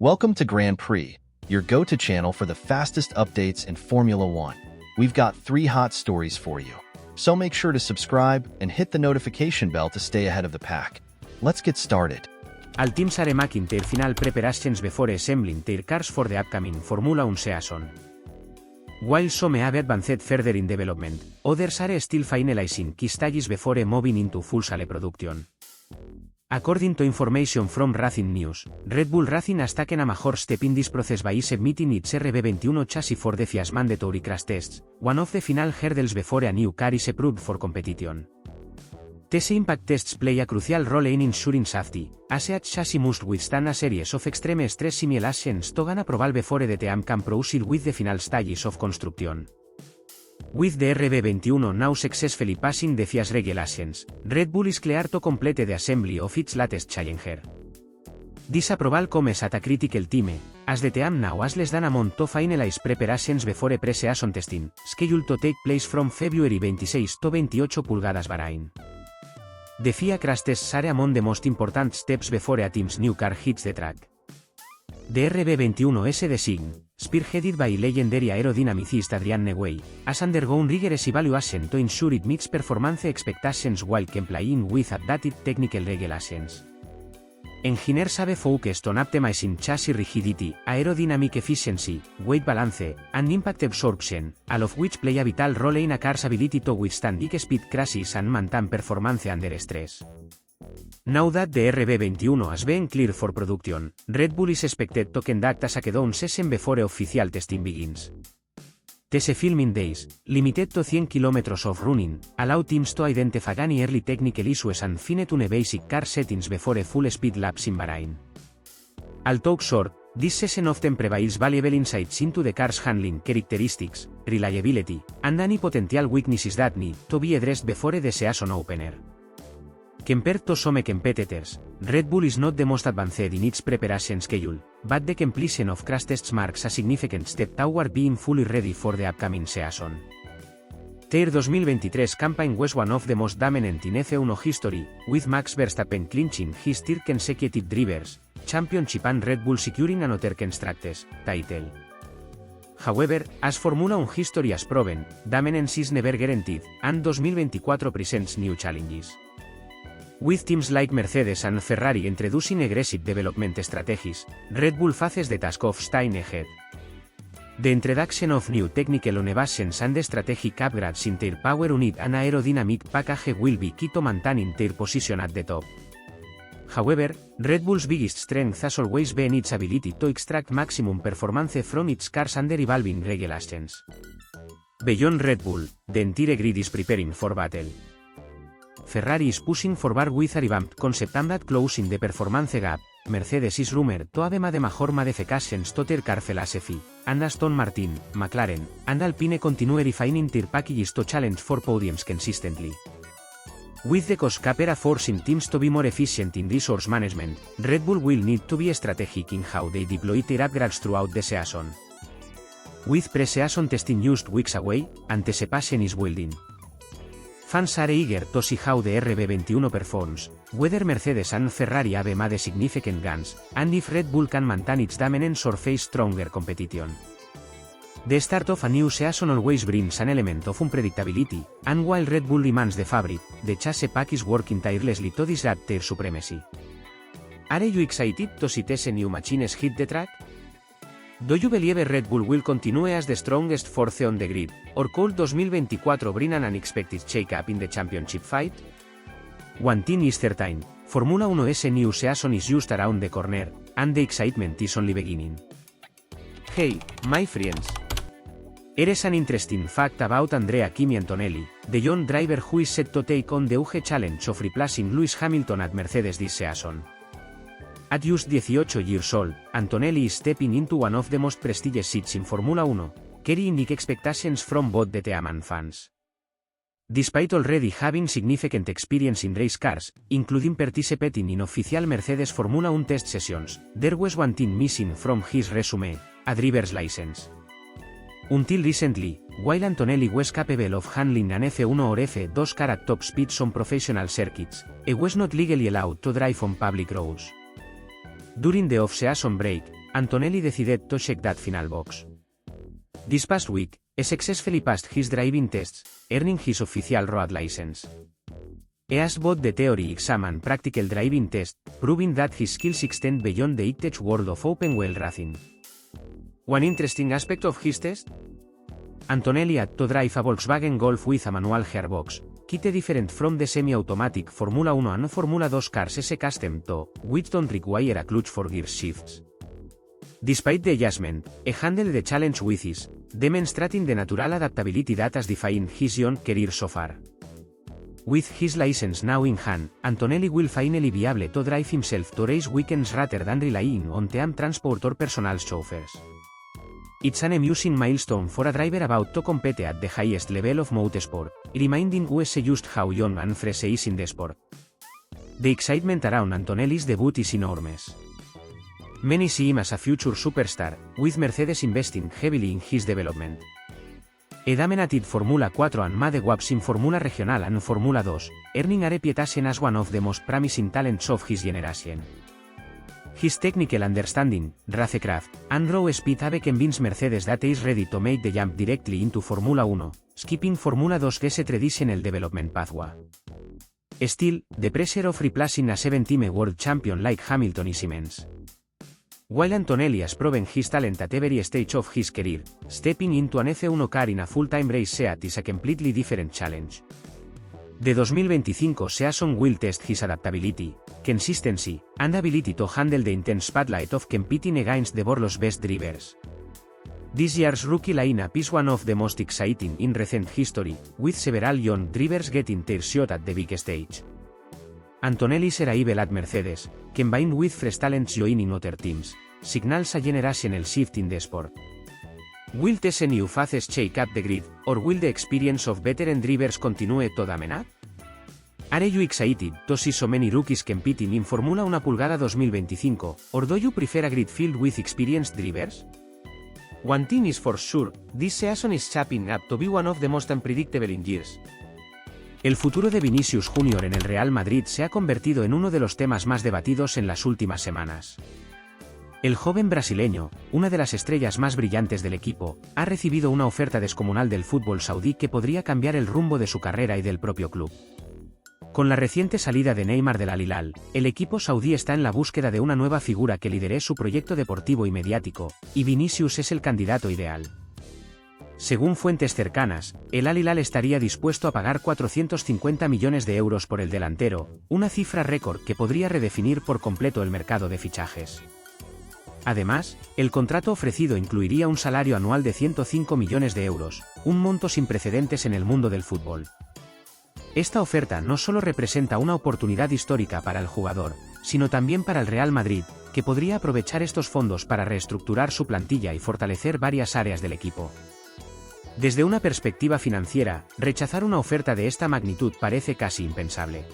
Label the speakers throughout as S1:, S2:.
S1: Welcome to Grand Prix, your go-to channel for the fastest updates in Formula One. We've got 3 hot stories for you, so make sure to subscribe and hit the notification bell to stay ahead of the pack. Let's get started.
S2: Al team are making their final preparations before assembling their cars for the upcoming Formula 1 season. While some have advanced further in development, others are still finalizing key stages before moving into full-scale production. According to information from Racing News, Red Bull Racing has taken a major step in this process by submitting its RB21 chassis for the FIA's mandatory crash tests, one of the final hurdles before a new car is approved for competition. These impact tests play a crucial role in ensuring safety, as each chassis must withstand a series of extreme stress simulations to gain approval before the team can proceed with the final stages of construction. With the RB21 now successfully passing the FIA's regulations, Red Bull is clear to complete the assembly of its latest Challenger. This approval comes at a critical time, as the team now has less than a month to finalize preparations before pre-season testing, scheduled to take place from February 26 to 28 pulgadas Bahrain. The FIA crash tests are among the most important steps before a team's new car hits the track. The RB21S design, spearheaded by legendary aerodynamicist Adrian Newey, has undergone rigorous evaluation to ensure it meets performance expectations while complying with updated technical regulations. Engineers have focused on optimizing chassis rigidity, aerodynamic efficiency, weight balance, and impact absorption, all of which play a vital role in a car's ability to withstand big speed crashes and maintain performance under stress. Now that the RB21 has been cleared for production, Red Bull is expected to conduct a shakedown session before official testing begins. These filming days, limited to 100 km of running, allow teams to identify any early technical issues and fine-tune basic car settings before a full-speed laps in Bahrain. Although short, this session often provides valuable insights into the car's handling characteristics, reliability, and any potential weaknesses that need to be addressed before the season opener. Compared to some competitors, Red Bull is not the most advanced in its preparation schedule, but the completion of crash tests marks a significant step toward being fully ready for the upcoming season. Their 2023 campaign was one of the most dominant in F1 history, with Max Verstappen clinching his third consecutive Drivers' Championship and Red Bull securing another Constructors' title. However, as Formula 1 history has proven, dominance is never guaranteed, and 2024 presents new challenges. With teams like Mercedes and Ferrari introducing aggressive development strategies, Red Bull faces the task of staying ahead. The introduction of new technical innovations and strategic upgrades in their power unit and aerodynamic package will be key to maintaining their position at the top. However, Red Bull's biggest strength has always been its ability to extract maximum performance from its cars under evolving regulations. Beyond Red Bull, the entire grid is preparing for battle. Ferrari is pushing forward with a revamped concept aimed at closing the performance gap, Mercedes is rumored to have made major modifications to their car philosophy, and Aston Martin, McLaren, and Alpine continue refining their packages to challenge for podiums consistently. With the cost cap era forcing teams to be more efficient in resource management, Red Bull will need to be strategic in how they deploy their upgrades throughout the season. With pre-season testing just weeks away, anticipation is building. Fans are eager to see how the RB21 performs, whether Mercedes and Ferrari have made significant gains, and if Red Bull can maintain its dominance or face stronger competition. The start of a new season always brings an element of unpredictability, and while Red Bull remains the favorite, the chassis pack is working tirelessly to disrupt their supremacy. Are you excited to see these new machines hit the track? Do you believe Red Bull will continue as the strongest force on the grid, or could 2024 bring an unexpected shake-up in the championship fight? One thing is certain, Formula 1's new season is just around the corner, and the excitement is only beginning. Hey, my friends! Here's an interesting fact about Andrea Kimi Antonelli, the young driver who is set to take on the huge challenge of replacing Lewis Hamilton at Mercedes this season. At just 18 years old, Antonelli is stepping into one of the most prestigious seats in Formula 1, carrying big expectations from both the team and fans. Despite already having significant experience in race cars, including participating in official Mercedes Formula 1 test sessions, there was one thing missing from his resume: a driver's license. Until recently, while Antonelli was capable of handling an F1 or F2 car at top speeds on professional circuits, he was not legally allowed to drive on public roads. During the off-season break, Antonelli decided to check that final box. This past week, he successfully passed his driving tests, earning his official road license. He has both the theory exam and practical driving test, proving that his skills extend beyond the high-tech world of open-wheel racing. One interesting aspect of his test? Antonelli had to drive a Volkswagen Golf with a manual gearbox, quite different from the semi-automatic Formula 1 and Formula 2 cars as custom to, which don't require a clutch for gear shifts. Despite the adjustment, he handled the challenge with ease, demonstrating the natural adaptability that has defined his young career so far. With his license now in hand, Antonelli will finally be able to drive himself to race weekends rather than relying on team transport or personal chauffeurs. It's an amusing milestone for a driver about to compete at the highest level of motorsport, reminding us just how young and fresh he is in the sport. The excitement around Antonelli's debut is enormous. Many see him as a future superstar, with Mercedes investing heavily in his development. He dominated Formula 4 and made waves in Formula Regional and Formula 2, earning a reputation as one of the most promising talents of his generation. His technical understanding, racecraft, and raw speed have convinced Mercedes that he is ready to make the jump directly into Formula 1, skipping Formula 2 as a traditional development pathway. Still, the pressure of replacing a 7-time world champion like Hamilton is immense. While Antonelli has proven his talent at every stage of his career, stepping into an F1 car in a full-time race seat is a completely different challenge. The 2025 season will test his adaptability, consistency, and ability to handle the intense spotlight of competing against the world's best drivers. This year's rookie lineup is one of the most exciting in recent history, with several young drivers getting their shot at the big stage. Antonelli's arrival at Mercedes, combined with fresh talents joining other teams, signals a generational shift in the sport. Will these new faces shake up the grid, or will the experience of veteran drivers continue to dominate? Are you excited to see so many rookies competing in Formula 1 Pulgada 2025, or do you prefer a grid filled with experienced drivers? One thing is for sure, this season is shaping up to be one of the most unpredictable in years. El futuro de Vinicius Jr. en el Real Madrid se ha convertido en uno de los temas más debatidos en las últimas semanas. El joven brasileño, una de las estrellas más brillantes del equipo, ha recibido una oferta descomunal del fútbol saudí que podría cambiar el rumbo de su carrera y del propio club. Con la reciente salida de Neymar del Al Hilal, el equipo saudí está en la búsqueda de una nueva figura que lidere su proyecto deportivo y mediático, y Vinicius es el candidato ideal. Según fuentes cercanas, el Al Hilal estaría dispuesto a pagar 450 millones de euros por el delantero, una cifra récord que podría redefinir por completo el mercado de fichajes. Además, el contrato ofrecido incluiría un salario anual de 105 millones de euros, un monto sin precedentes en el mundo del fútbol. Esta oferta no solo representa una oportunidad histórica para el jugador, sino también para el Real Madrid, que podría aprovechar estos fondos para reestructurar su plantilla y fortalecer varias áreas del equipo. Desde una perspectiva financiera, rechazar una oferta de esta magnitud parece casi impensable.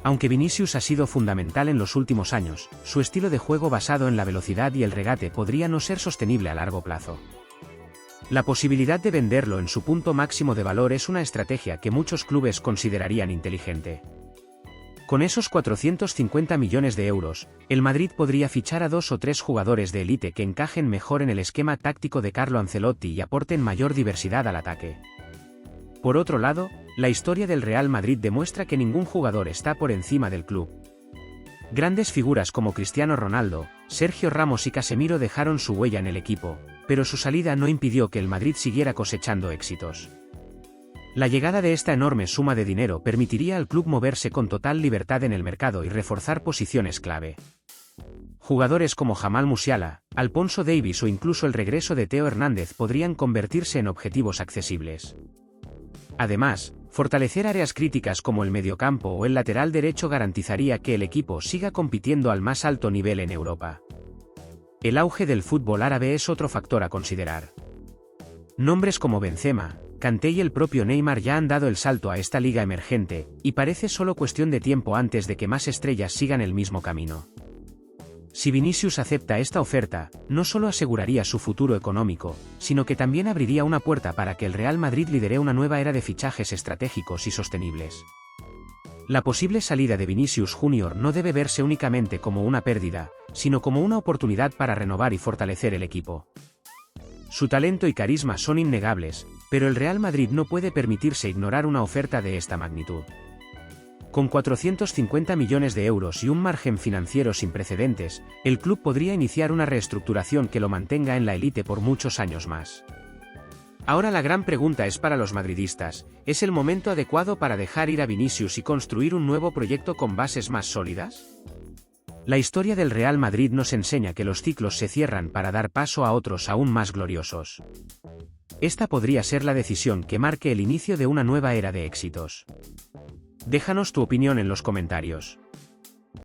S2: Aunque Vinicius ha sido fundamental en los últimos años, su estilo de juego basado en la velocidad y el regate podría no ser sostenible a largo plazo. La posibilidad de venderlo en su punto máximo de valor es una estrategia que muchos clubes considerarían inteligente. Con esos 450 millones de euros, el Madrid podría fichar a 2 o 3 jugadores de élite que encajen mejor en el esquema táctico de Carlo Ancelotti y aporten mayor diversidad al ataque. Por otro lado, la historia del Real Madrid demuestra que ningún jugador está por encima del club. Grandes figuras como Cristiano Ronaldo, Sergio Ramos y Casemiro dejaron su huella en el equipo, pero su salida no impidió que el Madrid siguiera cosechando éxitos. La llegada de esta enorme suma de dinero permitiría al club moverse con total libertad en el mercado y reforzar posiciones clave. Jugadores como Jamal Musiala, Alphonso Davies o incluso el regreso de Theo Hernández podrían convertirse en objetivos accesibles. Además, fortalecer áreas críticas como el mediocampo o el lateral derecho garantizaría que el equipo siga compitiendo al más alto nivel en Europa. El auge del fútbol árabe es otro factor a considerar. Nombres como Benzema, Kanté y el propio Neymar ya han dado el salto a esta liga emergente, y parece solo cuestión de tiempo antes de que más estrellas sigan el mismo camino. Si Vinicius acepta esta oferta, no solo aseguraría su futuro económico, sino que también abriría una puerta para que el Real Madrid lidere una nueva era de fichajes estratégicos y sostenibles. La posible salida de Vinicius Jr. no debe verse únicamente como una pérdida, sino como una oportunidad para renovar y fortalecer el equipo. Su talento y carisma son innegables, pero el Real Madrid no puede permitirse ignorar una oferta de esta magnitud. Con 450 millones de euros y un margen financiero sin precedentes, el club podría iniciar una reestructuración que lo mantenga en la élite por muchos años más. Ahora la gran pregunta es para los madridistas, ¿es el momento adecuado para dejar ir a Vinicius y construir un nuevo proyecto con bases más sólidas? La historia del Real Madrid nos enseña que los ciclos se cierran para dar paso a otros aún más gloriosos. Esta podría ser la decisión que marque el inicio de una nueva era de éxitos. Déjanos tu opinión en los comentarios.